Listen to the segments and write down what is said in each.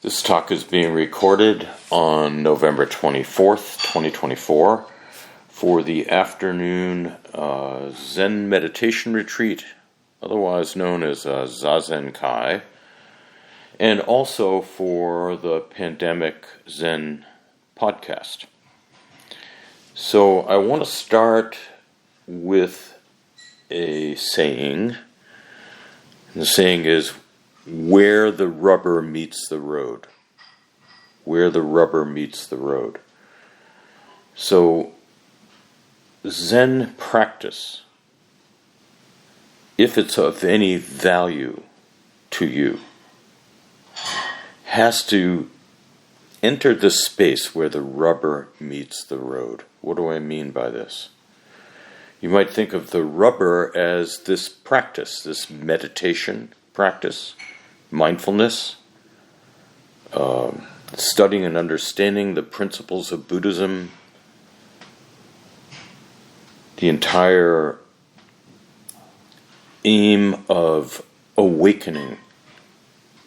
This talk is being recorded on November 24th, 2024 for the afternoon Zen meditation retreat, otherwise known as Zazen Kai, and also for the Pandemic Zen podcast. So I want to start with a saying. The saying is, where the rubber meets the road. Where the rubber meets the road. So, Zen practice, if it's of any value to you, has to enter the space where the rubber meets the road. What do I mean by this? You might think of the rubber as this practice, this meditation practice, mindfulness, studying and understanding the principles of Buddhism, the entire aim of awakening,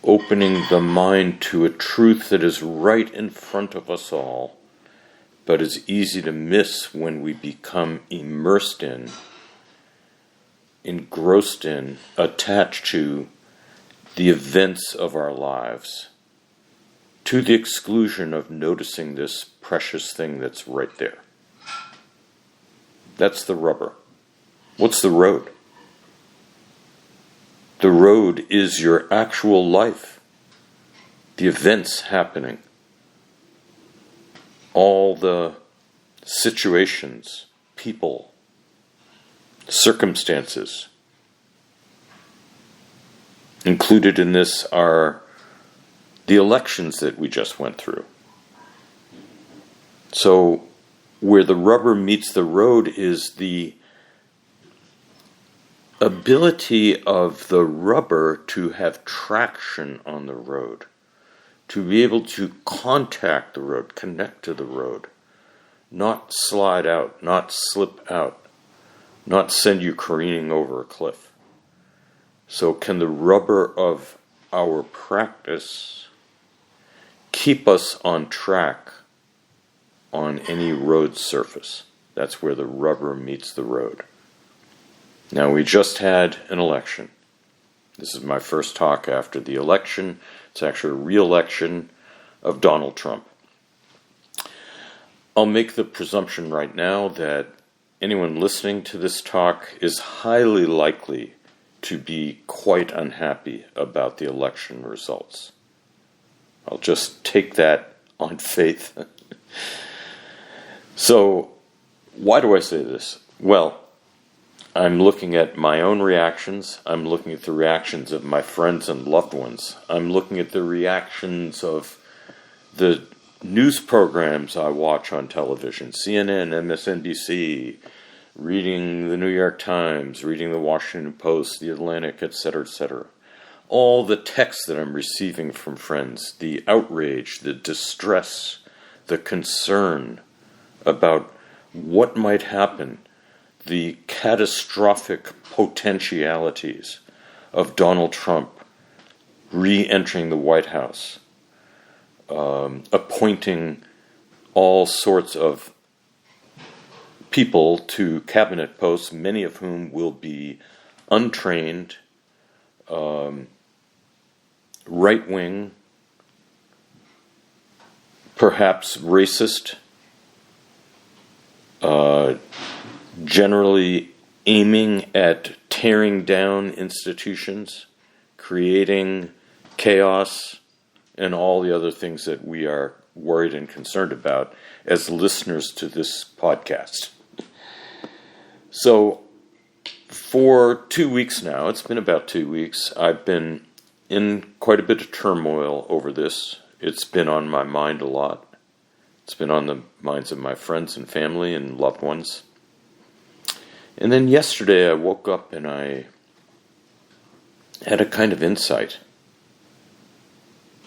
opening the mind to a truth that is right in front of us all, but is easy to miss when we become immersed in, engrossed in, attached to the events of our lives, to the exclusion of noticing this precious thing that's right there. That's the rubber. What's the road? The road is your actual life, the events happening, all the situations, people, circumstances. Included in this are the elections that we just went through. So, where the rubber meets the road is the ability of the rubber to have traction on the road, to be able to contact the road, connect to the road, not slide out, not slip out, not send you careening over a cliff. So can the rubber of our practice keep us on track on any road surface? That's where the rubber meets the road. Now, we just had an election. This is my first talk after the election. It's actually a re-election of Donald Trump. I'll make the presumption right now that anyone listening to this talk is highly likely to be quite unhappy about the election results. I'll just take that on faith. So, why do I say this? Well, I'm looking at my own reactions. I'm looking at the reactions of my friends and loved ones. I'm looking at the reactions of the news programs I watch on television, CNN, MSNBC, reading the New York Times, reading the Washington Post, the Atlantic, etc., etc. All the texts that I'm receiving from friends, the outrage, the distress, the concern about what might happen, the catastrophic potentialities of Donald Trump re-entering the White House, appointing all sorts of people to cabinet posts, many of whom will be untrained, right-wing, perhaps racist, generally aiming at tearing down institutions, creating chaos, and all the other things that we are worried and concerned about as listeners to this podcast. So, for 2 weeks now, it's been about 2 weeks, I've been in quite a bit of turmoil over this. It's been on my mind a lot. It's been on the minds of my friends and family and loved ones. And then yesterday I woke up and I had a kind of insight.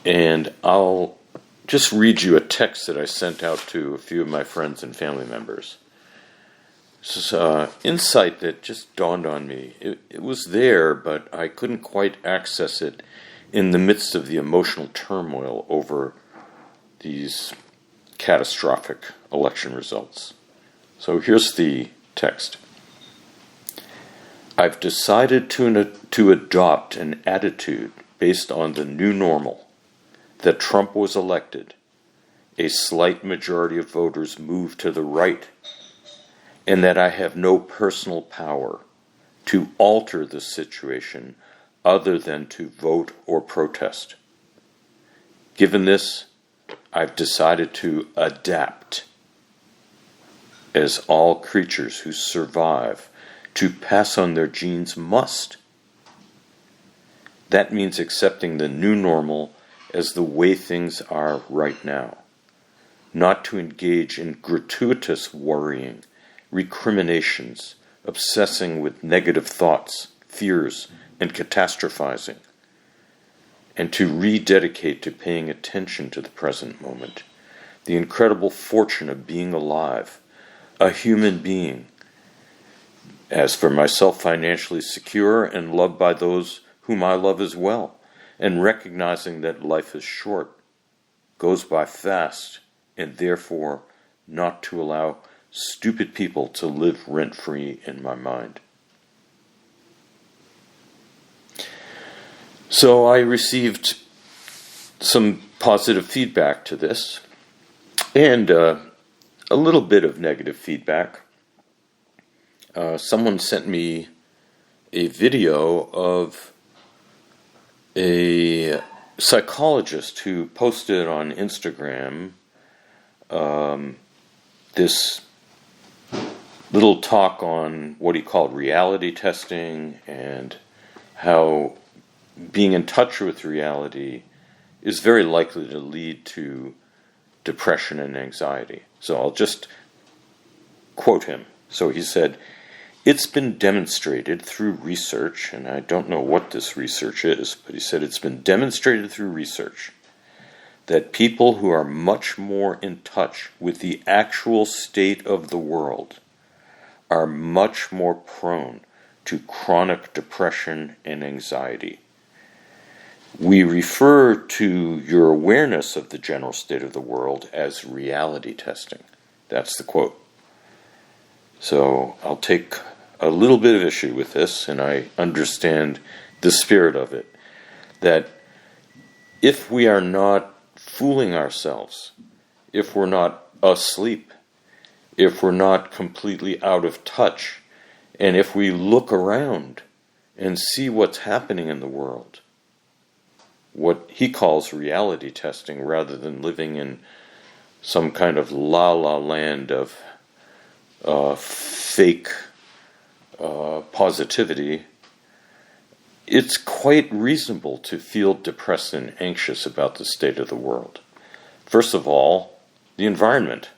And I'll just read you a text that I sent out to a few of my friends and family members. This is insight that just dawned on me. It was there, but I couldn't quite access it in the midst of the emotional turmoil over these catastrophic election results. So here's the text. I've decided to adopt an attitude based on the new normal, that Trump was elected, a slight majority of voters moved to the right, and that I have no personal power to alter the situation other than to vote or protest. Given this, I've decided to adapt, as all creatures who survive to pass on their genes must. That means accepting the new normal as the way things are right now, not to engage in gratuitous worrying, recriminations, obsessing with negative thoughts, fears, and catastrophizing, and to rededicate to paying attention to the present moment, the incredible fortune of being alive, a human being. As for myself, financially secure and loved by those whom I love as well, and recognizing that life is short, goes by fast, and therefore not to allow stupid people to live rent-free in my mind. So I received some positive feedback to this, and a little bit of negative feedback. Someone sent me a video of a psychologist who posted on Instagram this little talk on what he called reality testing and how being in touch with reality is very likely to lead to depression and anxiety. So I'll just quote him. So he said, "It's been demonstrated through research," and I don't know what this research is, but he said it's been demonstrated through research that people who are much more in touch with the actual state of the world are much more prone to chronic depression and anxiety. We refer to your awareness of the general state of the world as reality testing. That's the quote. So I'll take a little bit of issue with this, and I understand the spirit of it, that if we are not fooling ourselves, if we're not asleep, if we're not completely out of touch, and if we look around and see what's happening in the world, what he calls reality testing, rather than living in some kind of la-la land of fake positivity, it's quite reasonable to feel depressed and anxious about the state of the world. First of all, the environment.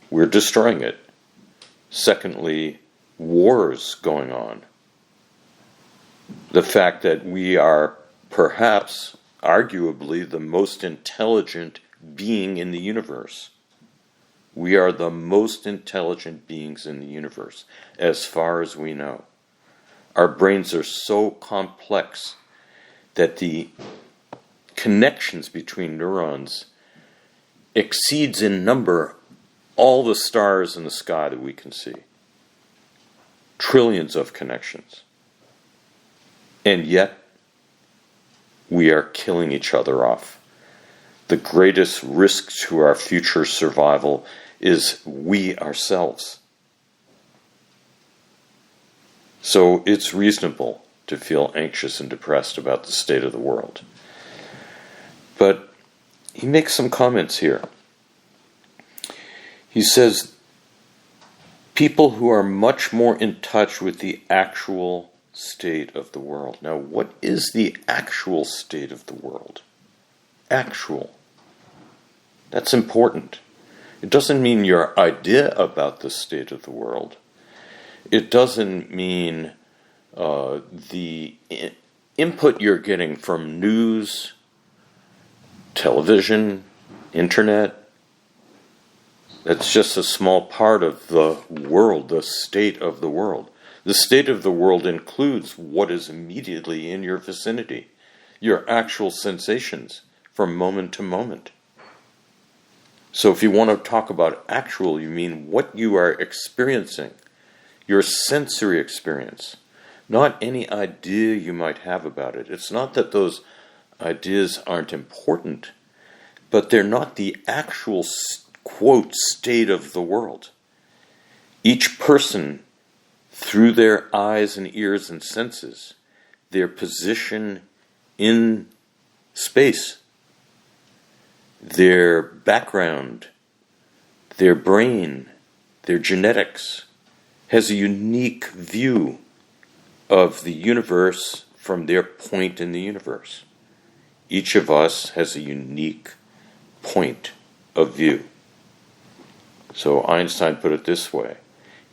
We're destroying it. Secondly, wars going on. The fact that we are perhaps, arguably, the most intelligent being in the universe. We are the most intelligent beings in the universe, as far as we know. Our brains are so complex that the connections between neurons exceeds in number all the stars in the sky that we can see. Trillions of connections. And yet, we are killing each other off. The greatest risk to our future survival is we ourselves. So it's reasonable to feel anxious and depressed about the state of the world. But he makes some comments here. He says, people who are much more in touch with the actual state of the world. Now, what is the actual state of the world? Actual. That's important. It doesn't mean your idea about the state of the world. It doesn't mean the input you're getting from news, television, internet. That's just a small part of the world, the state of the world. The state of the world includes what is immediately in your vicinity. your actual sensations from moment to moment. So if you want to talk about actual, you mean what you are experiencing, your sensory experience, not any idea you might have about it. It's not that those ideas aren't important, but they're not the actual, quote, state of the world. Each person, through their eyes and ears and senses, their position in space, their background, their brain, their genetics, has a unique view of the universe from their point in the universe. Each of us has a unique point of view. So Einstein put it this way: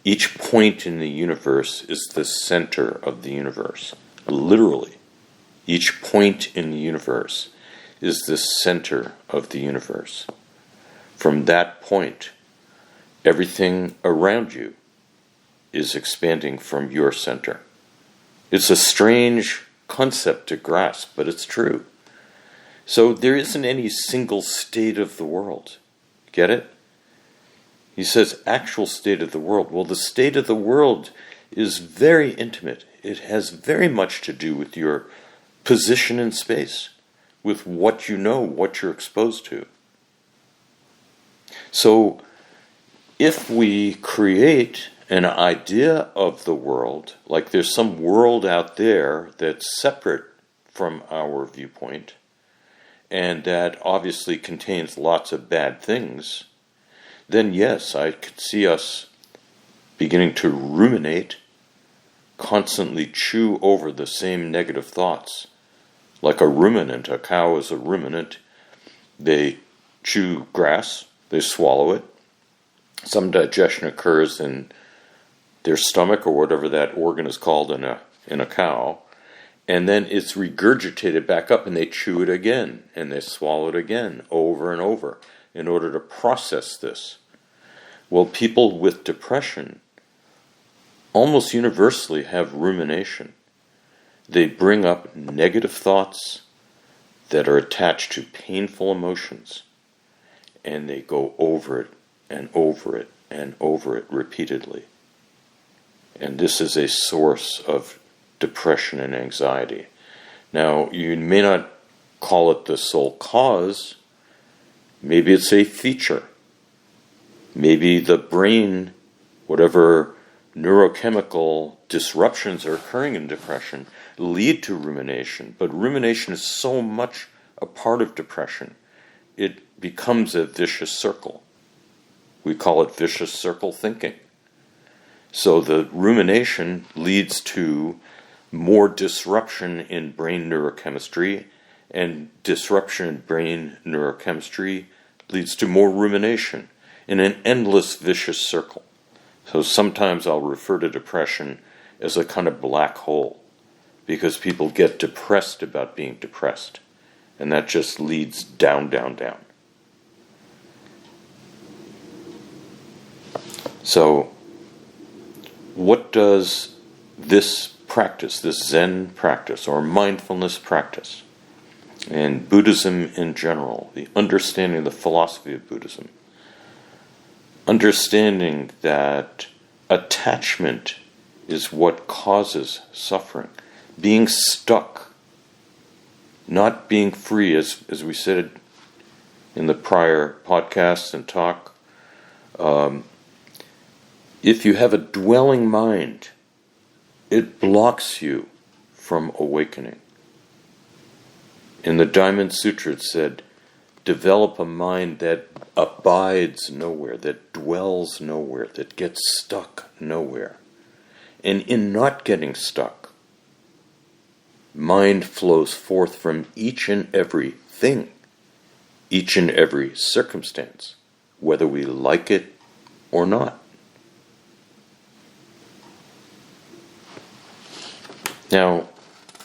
each point in the universe is the center of the universe. Literally, each point in the universe is the center of the universe. From that point, everything around you is expanding from your center. It's a strange concept to grasp, but it's true. So there isn't any single state of the world. Get it? He says actual state of the world. Well, the state of the world is very intimate. It has very much to do with your position in space, with what you know, what you're exposed to. So if we create an idea of the world, like there's some world out there that's separate from our viewpoint, and that obviously contains lots of bad things, then yes, I could see us beginning to ruminate, constantly chew over the same negative thoughts. Like a ruminant, a cow is a ruminant. They chew grass, they swallow it. Some digestion occurs in their stomach or whatever that organ is called in a cow, and then it's regurgitated back up and they chew it again and they swallow it again over and over in order to process this. Well, people with depression almost universally have rumination. They bring up negative thoughts that are attached to painful emotions, and they go over it and over it and over it repeatedly. And this is a source of depression and anxiety. Now, you may not call it the sole cause. Maybe it's a feature. Maybe the brain, whatever neurochemical disruptions are occurring in depression, lead to rumination. But rumination is so much a part of depression. It becomes a vicious circle. We call it vicious circle thinking. So the rumination leads to more disruption in brain neurochemistry, and disruption in brain neurochemistry leads to more rumination in an endless vicious circle. So sometimes I'll refer to depression as a kind of black hole, because people get depressed about being depressed, and that just leads down, down, down. So what does this practice, this Zen practice, or mindfulness practice, and Buddhism in general, the understanding, the philosophy of Buddhism, understanding that attachment is what causes suffering, being stuck, not being free, as we said in the prior podcasts and talk. If you have a dwelling mind, it blocks you from awakening. In the Diamond Sutra it said, develop a mind that abides nowhere, that dwells nowhere, that gets stuck nowhere. And in not getting stuck, mind flows forth from each and every thing, each and every circumstance, whether we like it or not. Now,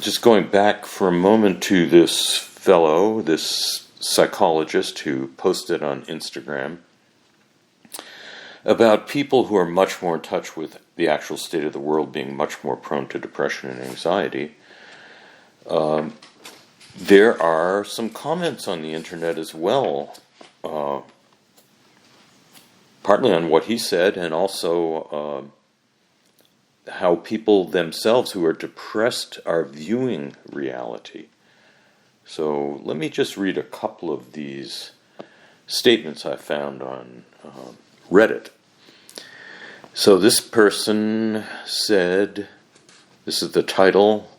just going back for a moment to this fellow, this psychologist who posted on Instagram about people who are much more in touch with the actual state of the world being much more prone to depression and anxiety. There are some comments on the internet as well, partly on what he said, and also how people themselves who are depressed are viewing reality. So let me just read a couple of these statements I found on Reddit. So this person said, this is the title,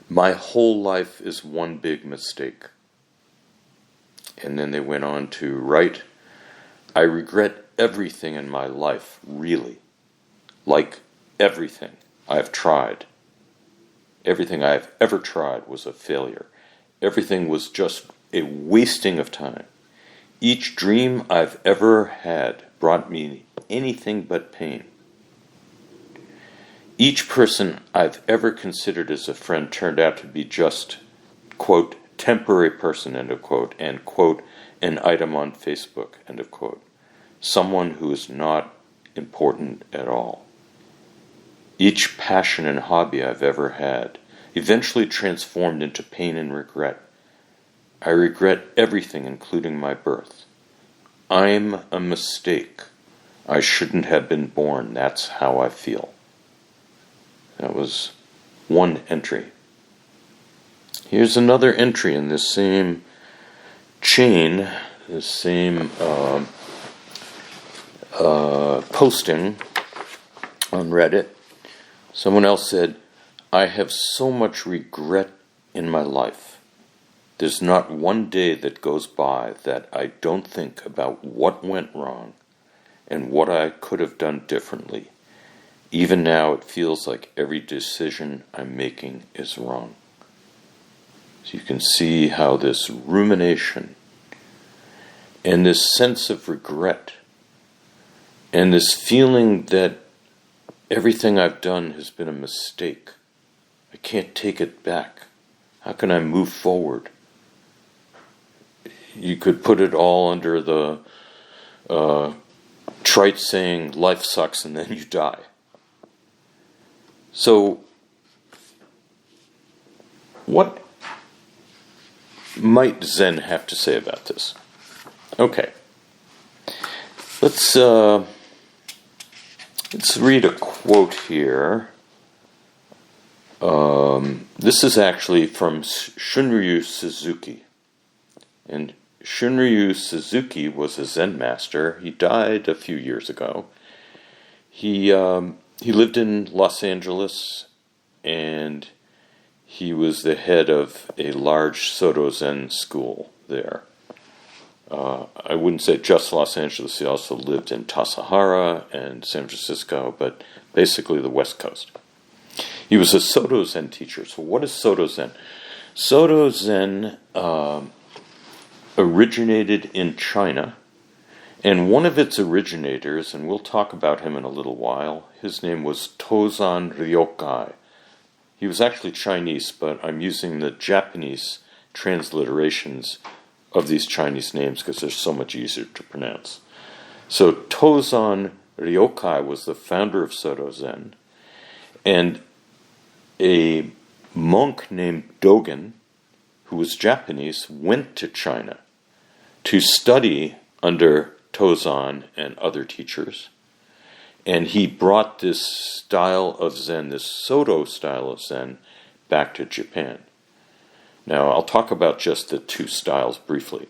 "My whole life is one big mistake." And then they went on to write, "I regret everything in my life, really. Like everything I've tried. Everything I've ever tried was a failure. Everything was just a wasting of time. Each dream I've ever had brought me anything but pain. Each person I've ever considered as a friend turned out to be just, quote, temporary person, end of quote, and, quote, an item on Facebook, end of quote. Someone who is not important at all. Each passion and hobby I've ever had eventually transformed into pain and regret. I regret everything, including my birth. I'm a mistake. I shouldn't have been born. That's how I feel." That was one entry. Here's another entry in this same chain, this same posting on Reddit. Someone else said, "I have so much regret in my life. There's not one day that goes by that I don't think about what went wrong and what I could have done differently. Even now, it feels like every decision I'm making is wrong." So you can see how this rumination and this sense of regret and this feeling that everything I've done has been a mistake. I can't take it back. How can I move forward? You could put it all under the trite saying, life sucks and then you die. So, what might Zen have to say about this? Okay. Let's read a quote here. This is actually from Shunryu Suzuki. And Shunryu Suzuki was a Zen master. He died a few years ago. He lived in Los Angeles, and he was the head of a large Soto Zen school there. I wouldn't say just Los Angeles. He also lived in Tassajara and San Francisco, but basically the West Coast. He was a Soto Zen teacher. So what is Soto Zen? Soto Zen originated in China, and one of its originators, and we'll talk about him in a little while, his name was Tozan Ryokai. He was actually Chinese, but I'm using the Japanese transliterations of these Chinese names because they're so much easier to pronounce. So Tozan Ryokai was the founder of Soto Zen, and a monk named Dogen, who was Japanese, went to China to study under Tozan and other teachers, and he brought this style of Zen, this Soto style of Zen, back to Japan. Now, I'll talk about just the two styles briefly.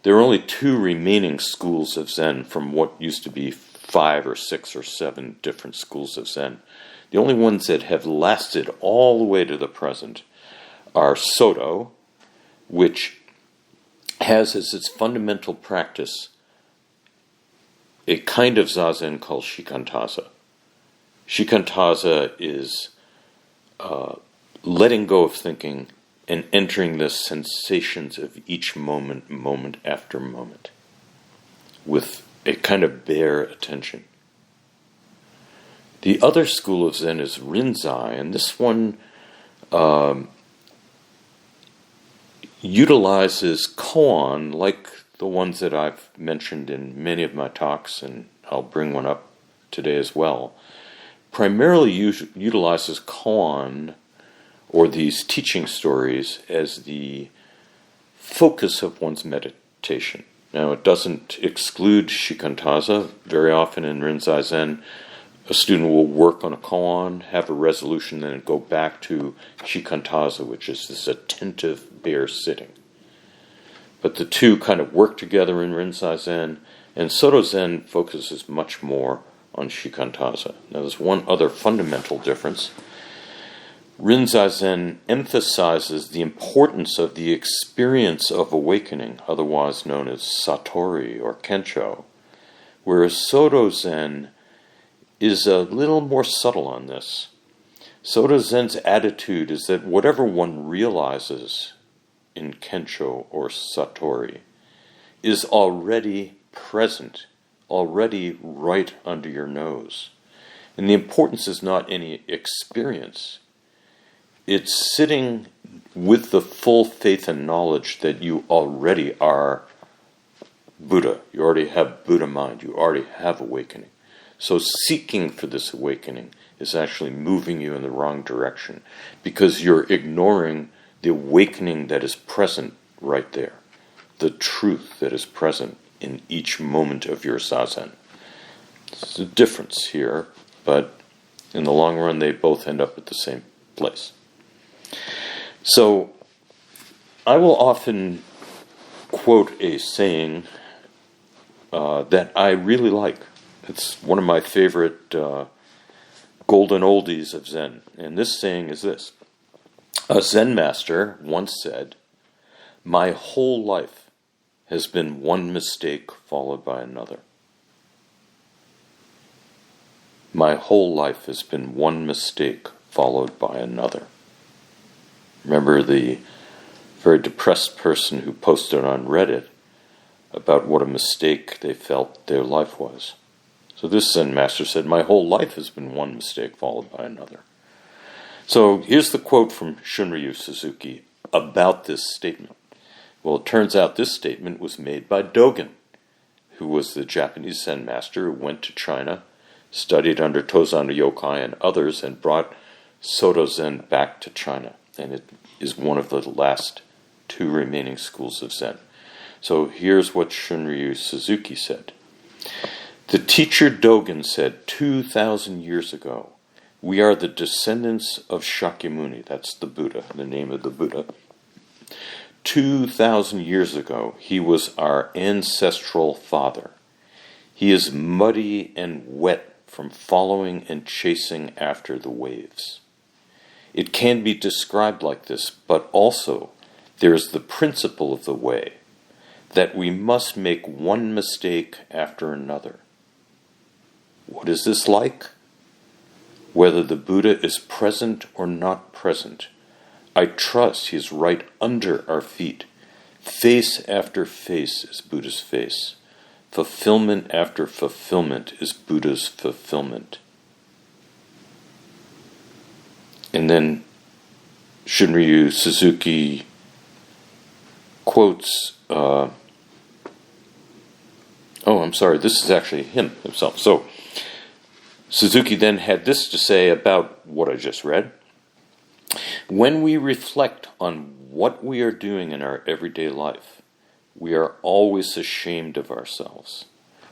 There are only two remaining schools of Zen from what used to be 5 or 6 or 7 different schools of Zen. The only ones that have lasted all the way to the present are Soto, which has as its fundamental practice a kind of zazen called shikantaza. Shikantaza is letting go of thinking and entering the sensations of each moment, moment after moment, with a kind of bare attention. The other school of Zen is Rinzai, and this one utilizes koan, like the ones that I've mentioned in many of my talks, and I'll bring one up today as well. Primarily utilizes koan or these teaching stories as the focus of one's meditation. Now, it doesn't exclude shikantaza. Very often in Rinzai Zen, a student will work on a koan, have a resolution, then go back to shikantaza, which is this attentive bare sitting. But the two kind of work together in Rinzai Zen, and Soto Zen focuses much more on shikantaza. Now, there's one other fundamental difference. Rinzai Zen emphasizes the importance of the experience of awakening, otherwise known as satori or kensho, whereas Soto Zen is a little more subtle on this. Soto Zen's attitude is that whatever one realizes in kensho or satori is already present, already right under your nose. And the importance is not any experience. It's sitting with the full faith and knowledge that you already are Buddha. You already have Buddha mind. You already have awakening. So seeking for this awakening is actually moving you in the wrong direction because you're ignoring the awakening that is present right there, the truth that is present in each moment of your zazen. There's a difference here, but in the long run, they both end up at the same place. So, I will often quote a saying that I really like. It's one of my favorite golden oldies of Zen. And this saying is this. A Zen master once said, "My whole life has been one mistake followed by another." My whole life has been one mistake followed by another. Remember the very depressed person who posted on Reddit about what a mistake they felt their life was. So this Zen master said, "My whole life has been one mistake followed by another." So here's the quote from Shunryu Suzuki about this statement. Well, it turns out this statement was made by Dogen, who was the Japanese Zen master who went to China, studied under Tozan Yokai and others, and brought Soto Zen back to China. And it is one of the last two remaining schools of Zen. So here's what Shunryu Suzuki said. The teacher Dogen said 2,000 years ago, "We are the descendants of Shakyamuni." That's the Buddha, the name of the Buddha. 2,000 years ago, he was our ancestral father. He is muddy and wet from following and chasing after the waves. It can be described like this, but also there is the principle of the way, that we must make one mistake after another. What is this like? Whether the Buddha is present or not present, I trust he is right under our feet. Face after face is Buddha's face. Fulfillment after fulfillment is Buddha's fulfillment. And then Shunryu Suzuki quotes, this is actually him himself. So Suzuki then had this to say about what I just read. When we reflect on what we are doing in our everyday life, we are always ashamed of ourselves.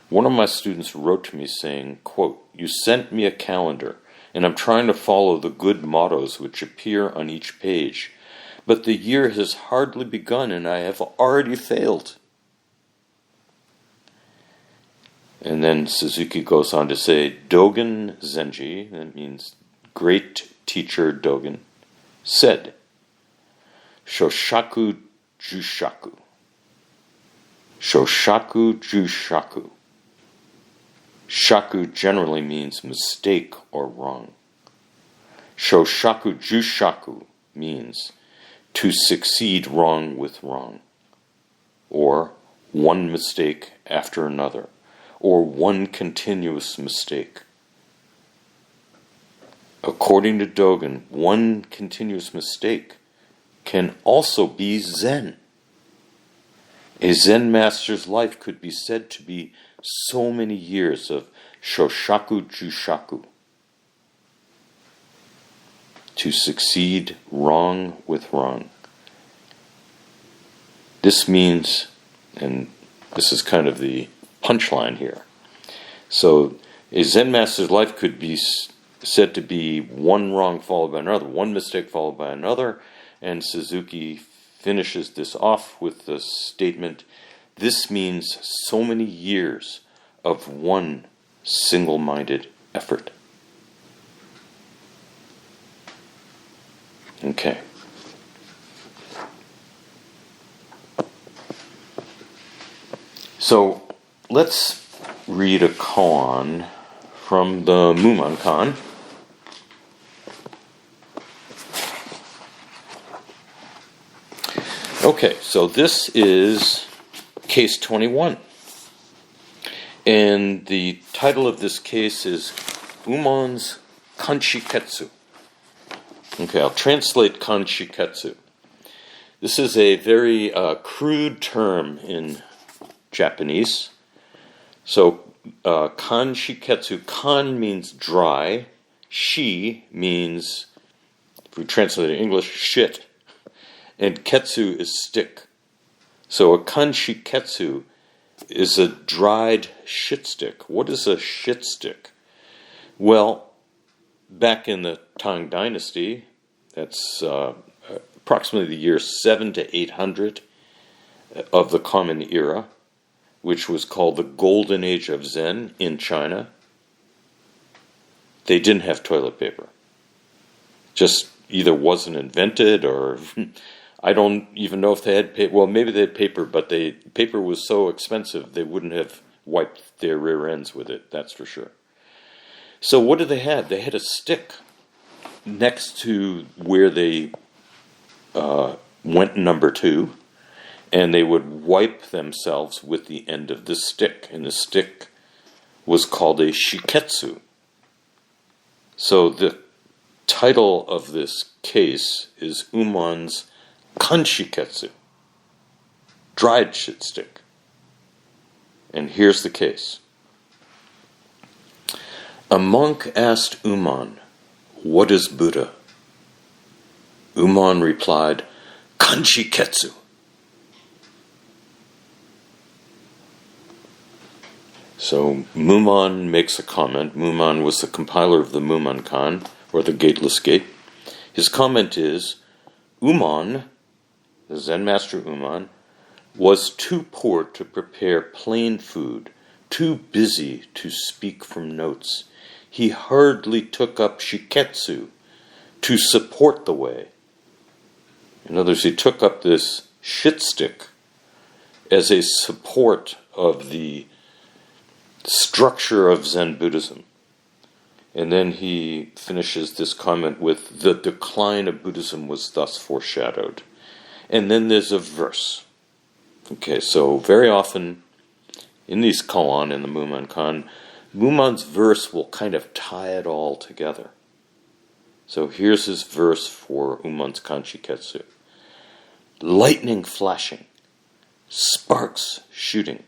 One of my students wrote to me saying, quote, "You sent me a calendar, and I'm trying to follow the good mottos which appear on each page, but the year has hardly begun and I have already failed." And then Suzuki goes on to say, Dogen Zenji, that means great teacher Dogen, said, Shoshaku Jushaku. Shoshaku Jushaku. Shaku generally means mistake or wrong. Shoshaku Jushaku means to succeed wrong with wrong, or one mistake after another, or one continuous mistake. According to Dogen, one continuous mistake can also be Zen. A Zen master's life could be said to be so many years of Shoshaku Jushaku. to succeed wrong with wrong. This means, and this is kind of the punchline here, so a Zen master's life could be said to be one wrong followed by another, one mistake followed by another, and Suzuki finishes this off with the statement, this means so many years of one single-minded effort. Okay. So let's read a koan from the Mumonkan. Okay, so this is case 21. And the title of this case is Umon's Kanshiketsu. Okay, I'll translate Kanshiketsu. This is a very crude term in Japanese. So, Kanshiketsu, kan means dry, shi means, if we translate it in English, shit, and ketsu is stick. So a kanshiketsu is a dried shit stick. What is a shit stick? Well, back in the Tang Dynasty, that's approximately the year 7 to 800 of the Common Era, which was called the Golden Age of Zen in China, they didn't have toilet paper. Just either wasn't invented or I don't even know if they had paper. Well, maybe they had paper, but paper was so expensive they wouldn't have wiped their rear ends with it, that's for sure. So what did they have? They had a stick next to where they went number 2, and they would wipe themselves with the end of the stick, and the stick was called a shiketsu. So the title of this case is Umon's Kanshiketsu, dried shit stick. And here's the case. A monk asked Umon, "What is Buddha?" Umon replied, "Kanshiketsu." So Mumon makes a comment. Mumon was the compiler of the Mumonkan, or the Gateless Gate. His comment is, Umon, the Zen master Umon, was too poor to prepare plain food, too busy to speak from notes. He hurriedly took up shiketsu to support the way. In other words, he took up this shit stick as a support of the structure of Zen Buddhism. And then he finishes this comment with, the decline of Buddhism was thus foreshadowed. And then there's a verse. Okay, so very often in these koan, in the Mumonkan, Mumon's verse will kind of tie it all together. So here's his verse for Umon's Kanshiketsu. Lightning flashing, sparks shooting,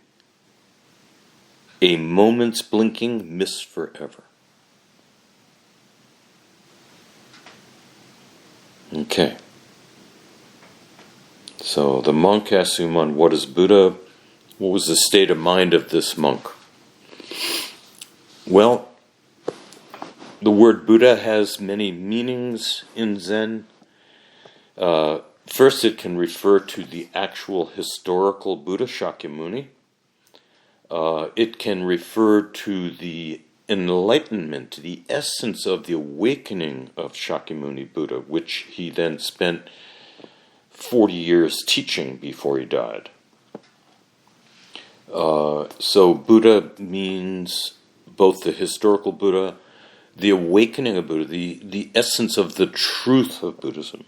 a moment's blinking, missed forever. Okay. So the monk asked Umon, what is Buddha? What was the state of mind of this monk? Well, the word Buddha has many meanings in Zen. First, it can refer to the actual historical Buddha Shakyamuni. It can refer to the enlightenment, the essence of the awakening of Shakyamuni Buddha, which he then spent 40 years teaching before he died. So Buddha means both the historical Buddha, the awakening of Buddha, the essence of the truth of Buddhism.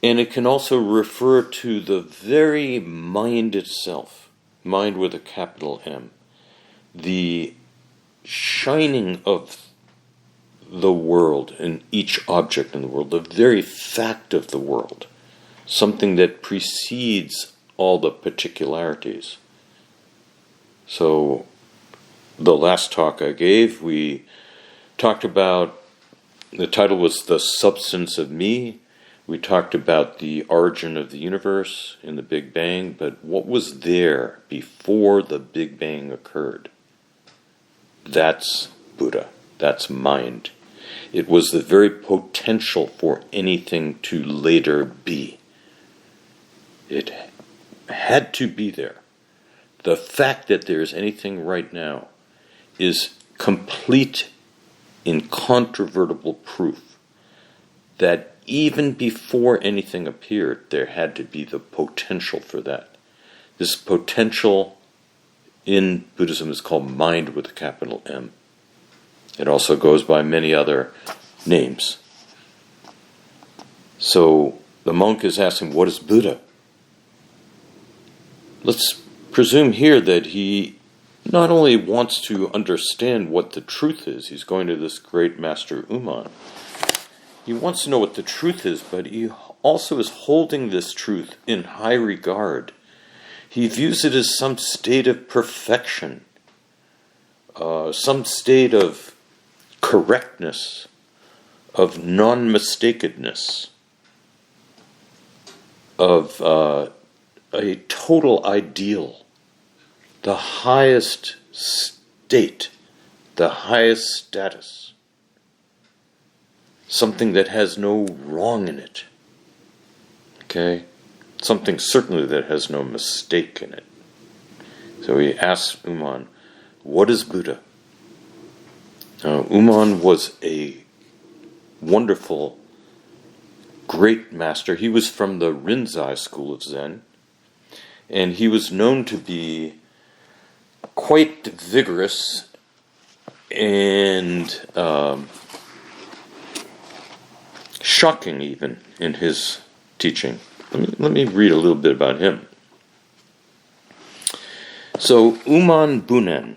And it can also refer to the very mind itself, mind with a capital M, the shining of the world in each object in the world, the very fact of the world, something that precedes all the particularities. So, the last talk I gave, we talked about The title was The Substance of Me. We talked about the origin of the universe in the Big Bang, but what was there before the Big Bang occurred? That's Buddha. That's mind. It was the very potential for anything to later be. It had to be there. The fact that there is anything right now is complete, incontrovertible proof that even before anything appeared, there had to be the potential for that. This potential in Buddhism is called mind with a capital M. It also goes by many other names. So the monk is asking, what is Buddha? Let's presume here that he not only wants to understand what the truth is, he's going to this great master Uman. He wants to know what the truth is, but he also is holding this truth in high regard. He views it as some state of perfection, some state of correctness, of non-mistakedness, of a total ideal, the highest state, the highest status, something that has no wrong in it. Okay? Something certainly that has no mistake in it. So he asks Uman, what is Buddha? Now, Uman was a wonderful, great master. He was from the Rinzai school of Zen, and he was known to be quite vigorous and shocking even in his teaching. Let me read a little bit about him. So, Uman Bunen,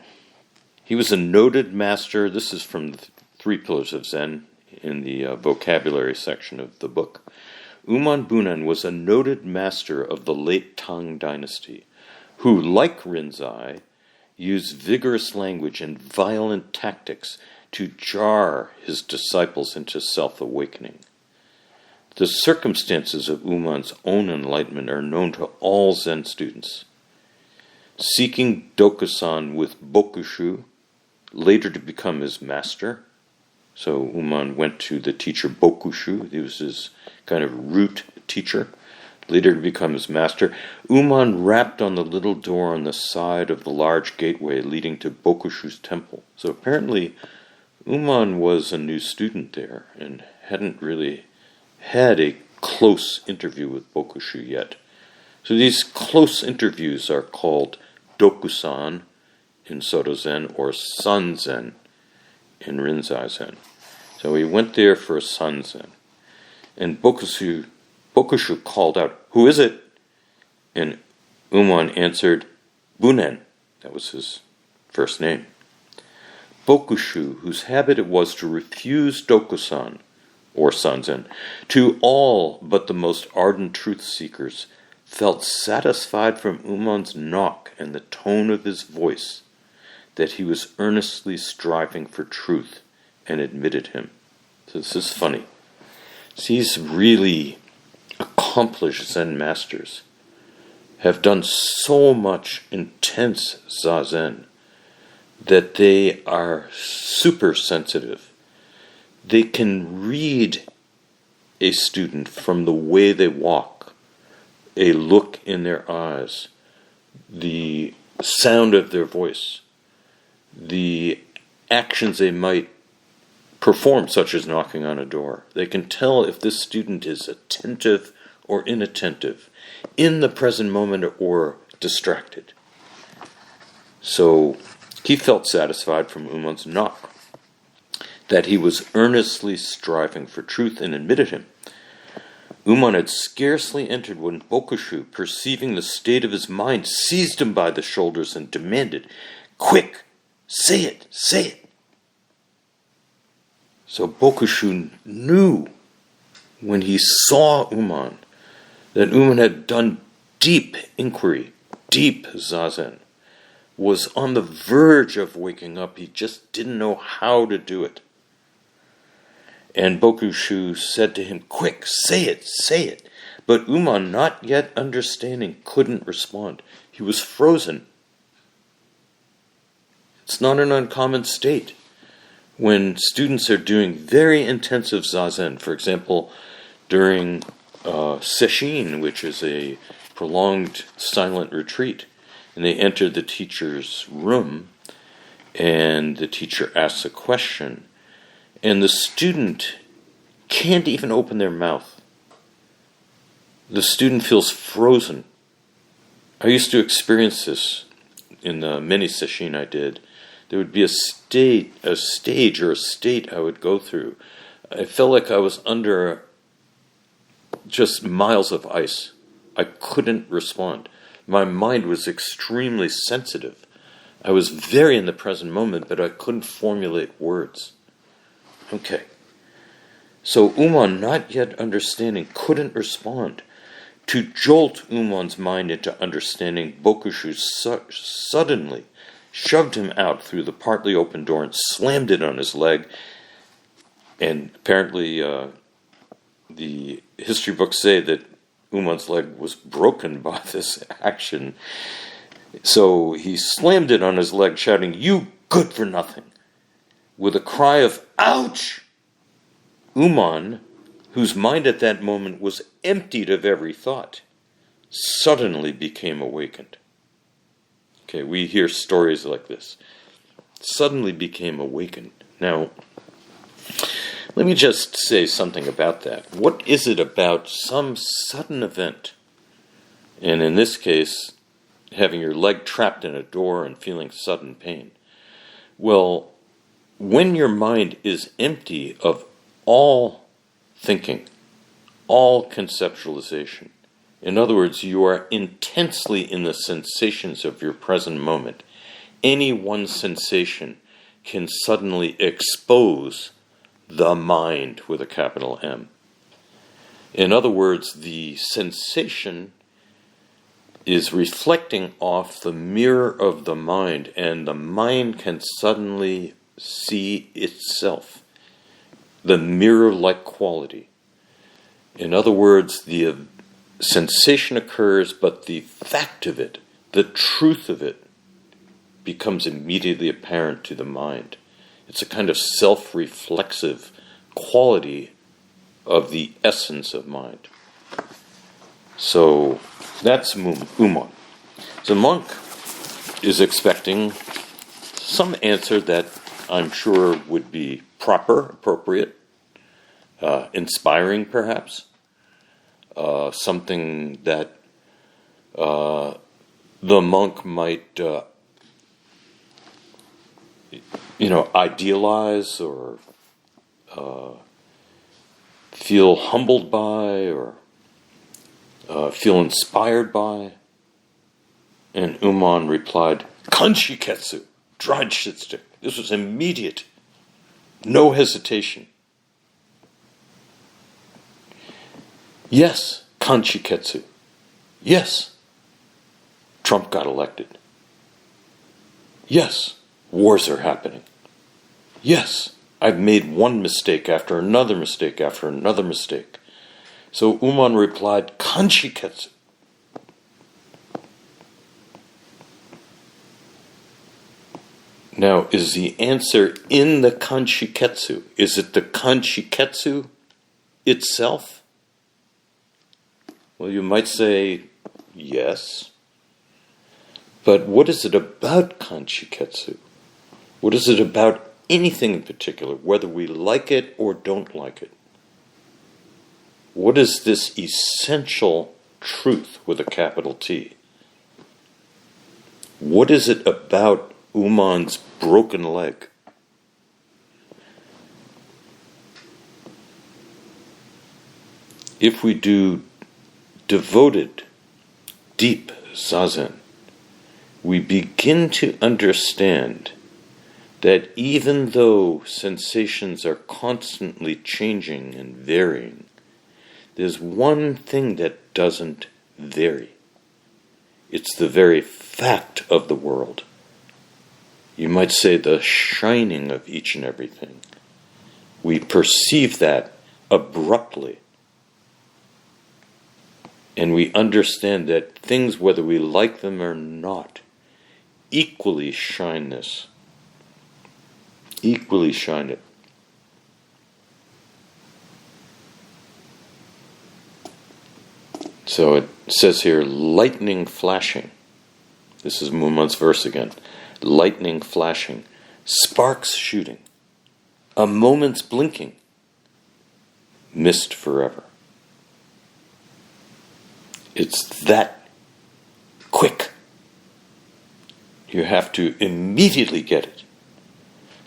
he was a noted master. This is from the Three Pillars of Zen in the vocabulary section of the book. Uman Bunen was a noted master of the late Tang dynasty, who, like Rinzai, used vigorous language and violent tactics to jar his disciples into self-awakening. The circumstances of Uman's own enlightenment are known to all Zen students. Seeking Dokusan with Bokushu, later to become his master. So Uman went to the teacher Bokushu. He was his kind of root teacher, later to become his master. Uman rapped on the little door on the side of the large gateway leading to Bokushu's temple. So apparently Uman was a new student there and hadn't really had a close interview with Bokushu yet. So these close interviews are called Dokusan in Soto Zen or San Zen in Rinzai Zen. So he went there for San Zen. And Bokushu called out, "Who is it?" And Uman answered, "Bunen." That was his first name. Bokushu, whose habit it was to refuse Dokusan, or Sanzen, to all but the most ardent truth-seekers, felt satisfied from Uman's knock and the tone of his voice that he was earnestly striving for truth, and admitted him. So this is funny. These really accomplished Zen masters have done so much intense Zazen that they are super sensitive. They can read a student from the way they walk, a look in their eyes, the sound of their voice, the actions they might perform, such as knocking on a door. They can tell if this student is attentive or inattentive, in the present moment or distracted. So he felt satisfied from Uman's knock that he was earnestly striving for truth, and admitted him. Uman had scarcely entered when Bokushu, perceiving the state of his mind, seized him by the shoulders and demanded, "Quick, say it, say it." So Bokushu knew when he saw Uman that Uman had done deep inquiry, deep zazen, was on the verge of waking up. He just didn't know how to do it. And Bokushu said to him, "Quick, say it, say it." But Umon, not yet understanding, couldn't respond. He was frozen. It's not an uncommon state. When students are doing very intensive zazen, for example, during sesshin, which is a prolonged silent retreat, and they enter the teacher's room, and the teacher asks a question, and the student can't even open their mouth. The student feels frozen. I used to experience this in the many sesshin I did. There would be a stage I would go through. I felt like I was under just miles of ice. I couldn't respond. My mind was extremely sensitive. I was very in the present moment, but I couldn't formulate words. Okay. So Umon, not yet understanding, couldn't respond. To jolt Umon's mind into understanding, Bokushu suddenly shoved him out through the partly open door and slammed it on his leg. And apparently the history books say that Umon's leg was broken by this action. So he slammed it on his leg, shouting, "You good for nothing!" With a cry of "Ouch!" Umon, whose mind at that moment was emptied of every thought, suddenly became awakened. Okay, we hear stories like this. Suddenly became awakened. Now, let me just say something about that. What is it about some sudden event, and in this case, having your leg trapped in a door and feeling sudden pain? Well, when your mind is empty of all thinking, all conceptualization, in other words, you are intensely in the sensations of your present moment, any one sensation can suddenly expose the mind with a capital M. In other words, the sensation is reflecting off the mirror of the mind, and the mind can suddenly see itself, the mirror-like quality. In other words, the sensation occurs, but the fact of it, the truth of it, becomes immediately apparent to the mind. It's a kind of self-reflexive quality of the essence of mind. So that's Umon. The monk is expecting some answer that I'm sure would be proper, appropriate, inspiring perhaps, something that the monk might idealize or feel humbled by or feel inspired by. And Umon replied, "Kanshiketsu, dried shit stick." This was immediate, no hesitation. Yes, Kanshiketsu. Yes, Trump got elected. Yes, wars are happening. Yes, I've made one mistake after another mistake after another mistake. So Umon replied, "Kanshiketsu." Now, is the answer in the kanshiketsu? Is it the kanshiketsu itself? Well, you might say, yes. But what is it about kanshiketsu? What is it about anything in particular, whether we like it or don't like it? What is this essential truth with a capital T? What is it about Umon's broken leg? If we do devoted, deep zazen, we begin to understand that even though sensations are constantly changing and varying, there's one thing that doesn't vary. It's the very fact of the world. You might say the shining of each and everything. we perceive that abruptly. And we understand that things, whether we like them or not, equally shine this. Equally shine it. So it says here, lightning flashing. This is Mumonkan's verse again. Lightning flashing, sparks shooting, a moment's blinking, mist forever. It's that quick. You have to immediately get it.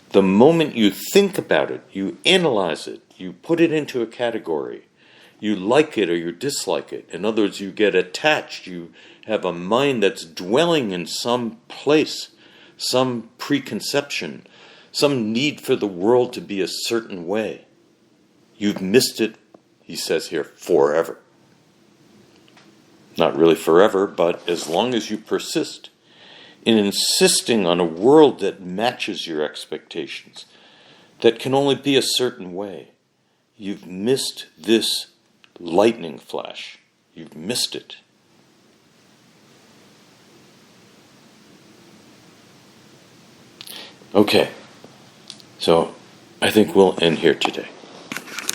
The moment you think about it, you analyze it, you put it into a category, you like it or you dislike it. In other words, you get attached, you have a mind that's dwelling in some place, some preconception, some need for the world to be a certain way. You've missed it, he says here, forever. Not really forever, but as long as you persist in insisting on a world that matches your expectations, that can only be a certain way, you've missed this lightning flash. You've missed it. Okay, so I think we'll end here today.